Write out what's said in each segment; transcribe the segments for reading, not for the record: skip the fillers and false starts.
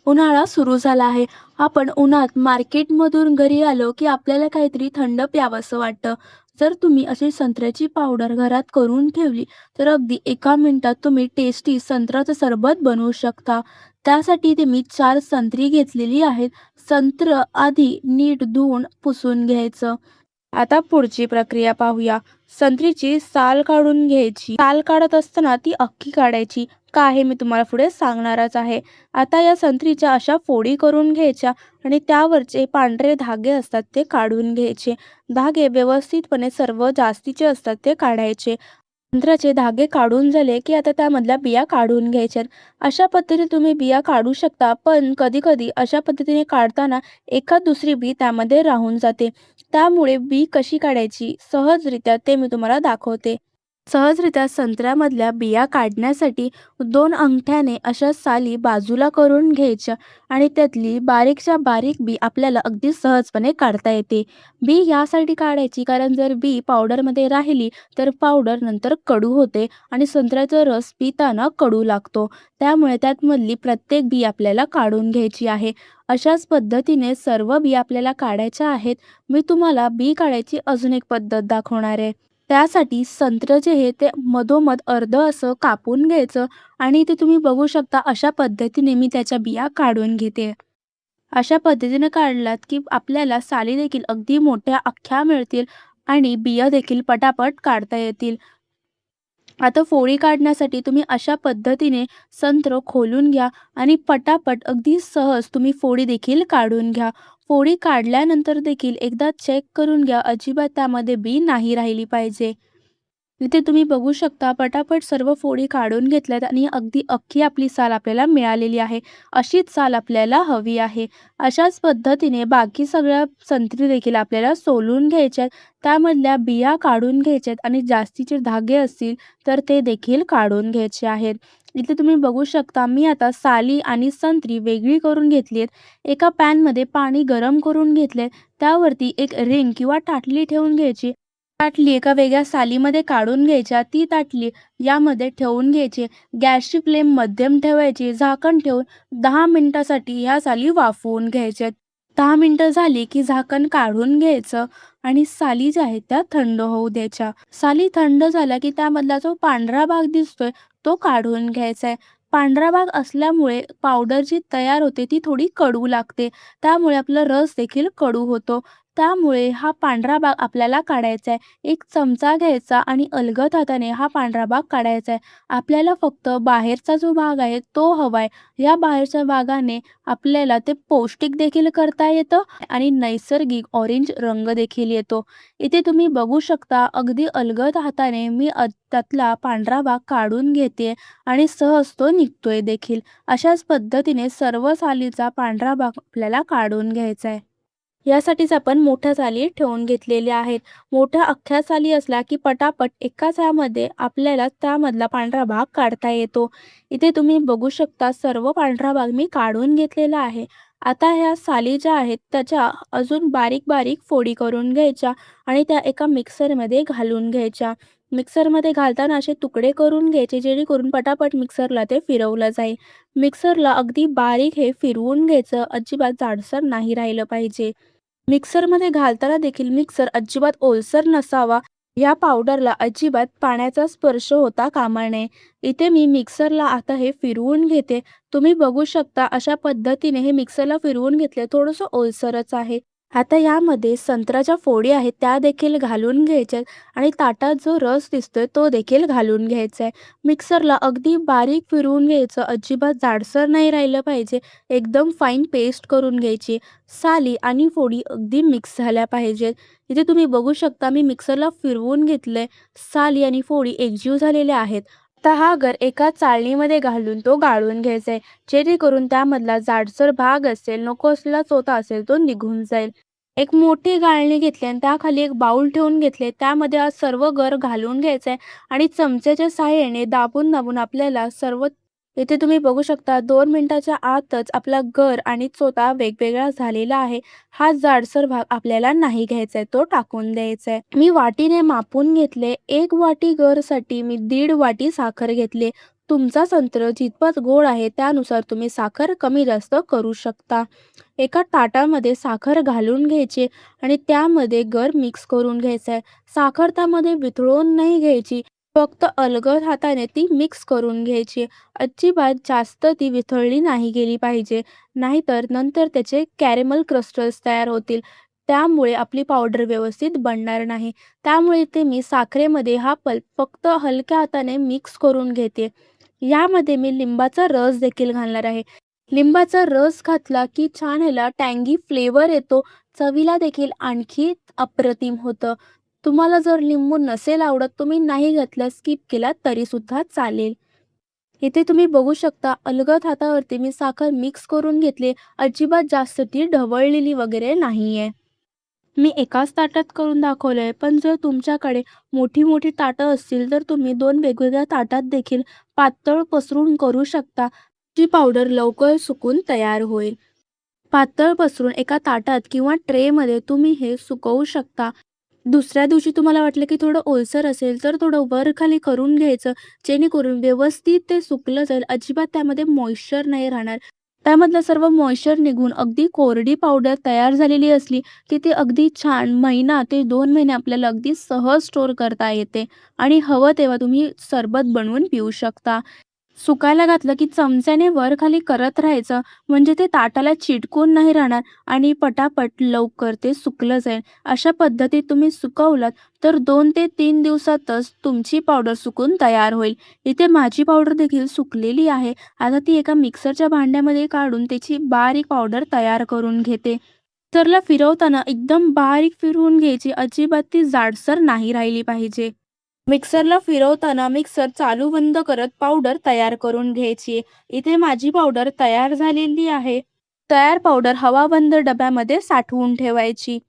उन्हाळा सुरू झाला आहे. आपण उन्हात मार्केटमधून घरी आलो, की आपल्याला काहीतरी थंड प्यावंसं वाटतं. जर तुम्ही अशी संत्र्याची पावडर घरात करून ठेवली, तर अगदी एका मिनिटात तुम्ही टेस्टी संत्र्याचं सरबत बनवू शकता. त्यासाठी इथे मी 4 संत्री घेतलेली आहेत. संत्र आधी नीट धुवून पुसून घ्यायचं. आता पुढची प्रक्रिया पाहूया. संत्रीची साल काढून घ्यायची. साल काढत असताना ती अख्खी काढायची. का हे मी तुम्हाला पुढे सांगणारच आहे. आता या संत्रीच्या अशा फोडी करून घ्यायच्या आणि त्यावरचे पांढरे धागे असतात ते काढून घ्यायचे. धागे व्यवस्थितपणे सर्व जास्तीचे असतात ते काढायचे. संत्र्याचे धागे काढून झाले की आता त्यामधल्या बिया काढून घ्यायच्यात. अशा पद्धतीने तुम्ही बिया काढू शकता, पण कधी-कधी अशा पद्धतीने काढताना एखाद दुसरी बी त्यामध्ये राहून जाते. त्यामुळे बी कशी काढायची सहजरित्या ते मी तुम्हाला दाखवते. सहजरित्या संत्र्यामधल्या बिया काढण्यासाठी 2 अंगठ्याने अशा साली बाजूला करून घ्यायच्या आणि त्यातली बारीकच्या बारीक बी आपल्याला अगदी सहजपणे काढता येते. बी यासाठी काढायची कारण जर बी पावडरमध्ये राहिली तर पावडर नंतर कडू होते आणि संत्र्याचा रस पिताना कडू लागतो. त्यामुळे त्यातमधली प्रत्येक बी आपल्याला काढून घ्यायची आहे. अशाच पद्धतीने सर्व बी आपल्याला काढायच्या आहेत. मी तुम्हाला बी काढायची अजून एक पद्धत दाखवणार आहे. त्यासाठी संत्र जे आहे ते मधोमध अर्धं असं कापून घ्यायचं आणि इथे तुम्ही बघू शकता अशा पद्धतीने मी त्याच्या बिया काढून घेते. अशा पद्धतीने काढलात की आपल्याला साली देखील अगदी मोठ्या अख्ख्या मिळतील आणि बिया देखील पटापट काढता येतील. आता फोडी काढण्यासाठी तुम्ही अशा पद्धतीने संत्र खोलून घ्या आणि पटापट अगदी सहज तुम्ही फोडी देखील काढून घ्या. फोडी काढल्यानंतर देखील एकदा चेक करून घ्या, अजिबात त्यामध्ये बी नाही राहिली पाहिजे. इथे तुम्ही बघू शकता पटापट सर्व फोडी काढून घेतल्यात आणि अगदी अख्खी आपली साल आपल्याला मिळालेली आहे. अशीच साल आपल्याला हवी आहे. अशाच पद्धतीने बाकी सगळ्या संत्री देखील आपल्याला सोलून घ्यायच्यात. त्यामधल्या बिया काढून घ्यायच्यात आणि जास्तीचे धागे असतील तर ते देखील काढून घ्यायचे आहेत. इथे तुम्ही बघू शकता मी आता साली आणि संत्री वेगळी करून घेतली आहेत. एका पॅनमध्ये पाणी गरम करून घेतले. त्यावरती एक रिंग किंवा ताटली ठेवून घ्यायची. ताटली एका वेगळ्या सालीमध्ये काढून घ्यायच्या. ती ताटली यामध्ये ठेवून घ्यायची. गॅसची फ्लेम मध्यम ठेवायची. झाकण ठेवून 10 मिनिटासाठी ह्या साली वाफवून घ्यायच्यात. 10 मिनिटं झाली की झाकण काढून घ्यायचं आणि साली ज्या आहेत त्या थंड होऊ द्यायच्या. साली थंड झाल्या की त्यामधला जो पांढरा भाग दिसतोय तो काढून घ्यायचा आहे. पांढरा भाग असल्यामुळे पावडर जी तयार होते ती थोडी कडू लागते. त्यामुळे आपला रस देखील कडू होतो. त्यामुळे हा पांढरा भाग आपल्याला काढायचा आहे. एक चमचा घ्यायचा आणि अलगद हाताने हा पांढरा भाग काढायचा आहे. आपल्याला फक्त बाहेरचा जो भाग आहे तो हवा आहे. या बाहेरच्या भागाने आपल्याला ते पौष्टिक देखील करता येतं आणि नैसर्गिक ऑरेंज रंग देखील येतो. इथे तुम्ही बघू शकता अगदी अलगद हाताने मी त्यातला पांढरा भाग काढून घेते आणि सहज तो निघतोय देखील. अशाच पद्धतीने सर्व सालीचा पांढरा भाग आपल्याला काढून घ्यायचा आहे. यासाठीच आपण मोठ्या साली ठेवून घेतलेल्या आहेत. मोठ्या अख्ख्या साली असल्या की पटापट एकाच ह्यामध्ये आपल्याला त्यामधला पांढरा भाग काढता येतो. इथे तुम्ही बघू शकता सर्व पांढरा भाग मी काढून घेतलेला आहे. आता ह्या साली ज्या आहेत त्याच्या अजून बारीक बारीक फोडी करून घ्यायच्या आणि त्या एका मिक्सरमध्ये घालून घ्यायच्या. मिक्सरमध्ये घालताना असे तुकडे करून घ्यायचे जेणेकरून पटापट मिक्सरला ते फिरवलं जाईल. मिक्सरला अगदी बारीक हे फिरवून घ्यायचं, अजिबात जाडसर नाही राहिलं पाहिजे. मिक्सरमध्ये घालताना देखील मिक्सर अजिबात ओलसर नसावा. या पावडरला अजिबात पाण्याचा स्पर्श होता कामा नये. इथे मी मिक्सरला आता हे फिरवून घेते. तुम्ही बघू शकता अशा पद्धतीने हे मिक्सरला फिरवून घेतले. थोडंसं ओलसरच आहे. आता यामध्ये संत्र्याच्या फोडी आहेत त्या देखील घालून घ्यायच्यात आणि ताटात जो रस दिसतोय तो देखील घालून घ्यायचा आहे. मिक्सरला अगदी बारीक फिरवून घ्यायचं, अजिबात जाडसर नाही राहिलं पाहिजे. एकदम फाईन पेस्ट करून घ्यायची. साली आणि फोडी अगदी मिक्स झाल्या पाहिजेत. इथे तुम्ही बघू शकता मी मिक्सरला फिरवून घेतलंय. साली आणि फोडी एकजीव झालेल्या आहेत. आता हा गर एका चाळणीमध्ये घालून तो गाळून घ्यायचा आहे जेणेकरून त्यामधला जाडसर भाग असेल, नको असलेला चोथा असेल तो निघून जाईल. एक मोठी गाळणी घेतली आणि त्याखाली एक बाउल ठेवून घेतले. त्यामध्ये हा सर्व गर घालून घ्यायचा आहे आणि चमच्याच्या साहाय्याने दाबून दाबून आपल्याला सर्व इथे तुम्ही बघू शकता 2 मिनिटाच्या आतच आपला गर आणि चोथा वेगवेगळा झालेला आहे. हा जाडसर भाग आपल्याला नाही घ्यायचा आहे, तो टाकून द्यायचा आहे. मी वाटीने मापून घेतले. 1 वाटी गरसाठी मी 1.5 वाटी साखर घेतली. तुमचा संत्र जितपत गोड आहे त्यानुसार तुम्ही साखर कमी जास्त करू शकता. एका ताटामध्ये साखर घालून घ्यायची आणि त्यामध्ये गर मिक्स करून घ्यायचा आहे. साखर त्यामध्ये वितळून नाही घ्यायची. फक्त अलगद हाताने ती मिक्स करून घ्यायची. अजिबात जास्त ती वितळली नाही गेली पाहिजे. नाहीतर नंतर त्याचे कॅरेमल क्रिस्टल्स तयार होतील. त्यामुळे आपली पावडर व्यवस्थित बनणार नाही. त्यामुळे इथे मी साखरेमध्ये हा पल्प फक्त हलक्या हाताने मिक्स करून घेते. यामध्ये मी लिंबाचा रस देखील घालणार आहे. लिंबाचा रस घातला की छान ह्याला टँगी फ्लेवर येतो. चवीला देखील आणखी अप्रतिम होतं. तुम्हाला जर लिंबू नसेल आवडत, तुम्ही नाही घातलं, स्किप केला तरीसुद्धा चालेल. इथे तुम्ही बघू शकता अलगद हातावरती मी साखर मिक्स करून घेतली. अजिबात जास्त ती ढवळलेली वगैरे नाहीये. मी एकाच ताटात करून दाखवलंय, पण जर तुमच्याकडे मोठी-मोठी ताटं असतील, तर तुम्ही 2 वेगवेगळ्या ताटात देखील पातळ पसरून करू शकता. जी पावडर लवकर सुकून तयार होईल. पातळ पसरून एका ताटात किंवा ट्रेमध्ये तुम्ही हे सुकवू शकता. दुसऱ्या दिवशी तुम्हाला वाटलं की थोडं ओलसर असेल, तर थोडं वर-खाली करून घ्यायचं, जेणेकरून व्यवस्थित ते सुकलं जाईल. अजिबात त्यामध्ये मॉइश्चर नाही राहणार. त्यामधलं सर्व मॉइश्चर निघून अगदी कोरडी पावडर तयार झालेली असली, की ती अगदी छान महिना ते 2 महिने आपल्याला अगदी सहज स्टोअर करता येते आणि हवं तेव्हा तुम्ही सरबत बनवून पिऊ शकता. सुकायला घातलं की चमच्याने वर-खाली करत राहायचं, म्हणजे ते ताटाला चिटकून नाही राहणार आणि पटापट लवकर ते सुकलं जाईल. अशा पद्धतीत तुम्ही सुकवलात तर 2 ते 3 दिवसातच तुमची पावडर सुकून तयार होईल. इथे माझी पावडर देखील सुकलेली आहे. आता ती एका मिक्सरच्या भांड्यामध्ये काढून त्याची बारीक पावडर तयार करून घेते. मिक्सरला फिरवताना एकदम बारीक फिरवून घ्यायची, अजिबात ती जाडसर नाही राहिली पाहिजे. मिक्सरला फिरवताना मिक्सर चालू बंद करत पावडर तयार करून घ्यायची. इथे माझी पावडर तयार झालेली आहे. तयार पावडर हवाबंद डब्यामध्ये साठवून ठेवायची.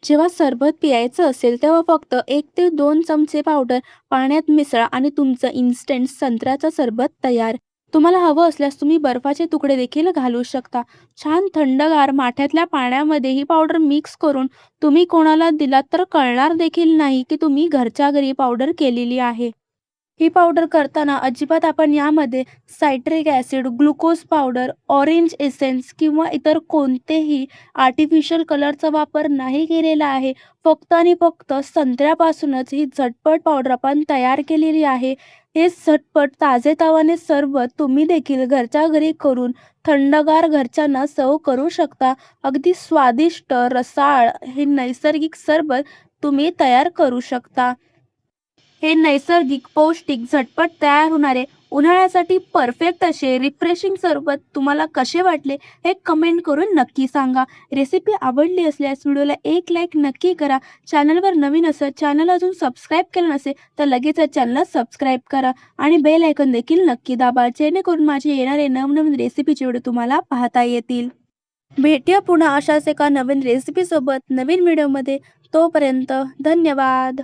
जेव्हा सरबत पियायचं असेल तेव्हा फक्त 1 ते 2 चमचे पावडर पाण्यात मिसळा आणि तुमचं इन्स्टंट संत्र्याचं सरबत तयार. तुम्हाला हवं असल्यास तुम्ही बर्फाचे तुकडे देखील घालू शकता. छान थंडगार माठ्यातल्या पाण्यामध्ये ही पावडर मिक्स करून तुम्ही कोणाला दिलात तर कळणार देखील नाही की तुम्ही घरच्या घरी पावडर केलेली आहे. ही पावडर करताना अजिबात आपण यामध्ये citric acid, glucose powder, orange essence किंवा इतर कोणतेही आर्टिफिशियल कलरचा वापर नाही केलेला आहे. फक्त आणि फक्त संत्र्यापासूनच ही झटपट पावडर आपण तयार केलेली आहे. हे झटपट ताजेतवाने सरबत तुम्ही देखील घरच्या घरी करून थंडगार घरच्यांना सर्व्ह करू शकता. अगदी स्वादिष्ट, रसाळ हे नैसर्गिक सरबत तुम्ही तयार करू शकता. हे नैसर्गिक, पौष्टिक, झटपट तयार होणारे उन्हाळ्यासाठी परफेक्ट असे रिफ्रेशिंग सरबत तुम्हाला कसे वाटले हे कमेंट करून नक्की सांगा. रेसिपी आवडली असल्यास व्हिडिओला एक लाईक नक्की करा. चॅनलवर नवीन असेल, चॅनल अजून सबस्क्राईब केलं नसेल तर लगेच चॅनलला सबस्क्राईब करा आणि बेल आयकॉन देखील नक्की दाबा, जेणेकरून माझे येणारे नवनवीन रेसिपीचे व्हिडिओ तुम्हाला पाहता येतील. भेटूया पुन्हा अशाच एका नवीन रेसिपीसोबत नवीन व्हिडिओमध्ये. तोपर्यंत धन्यवाद.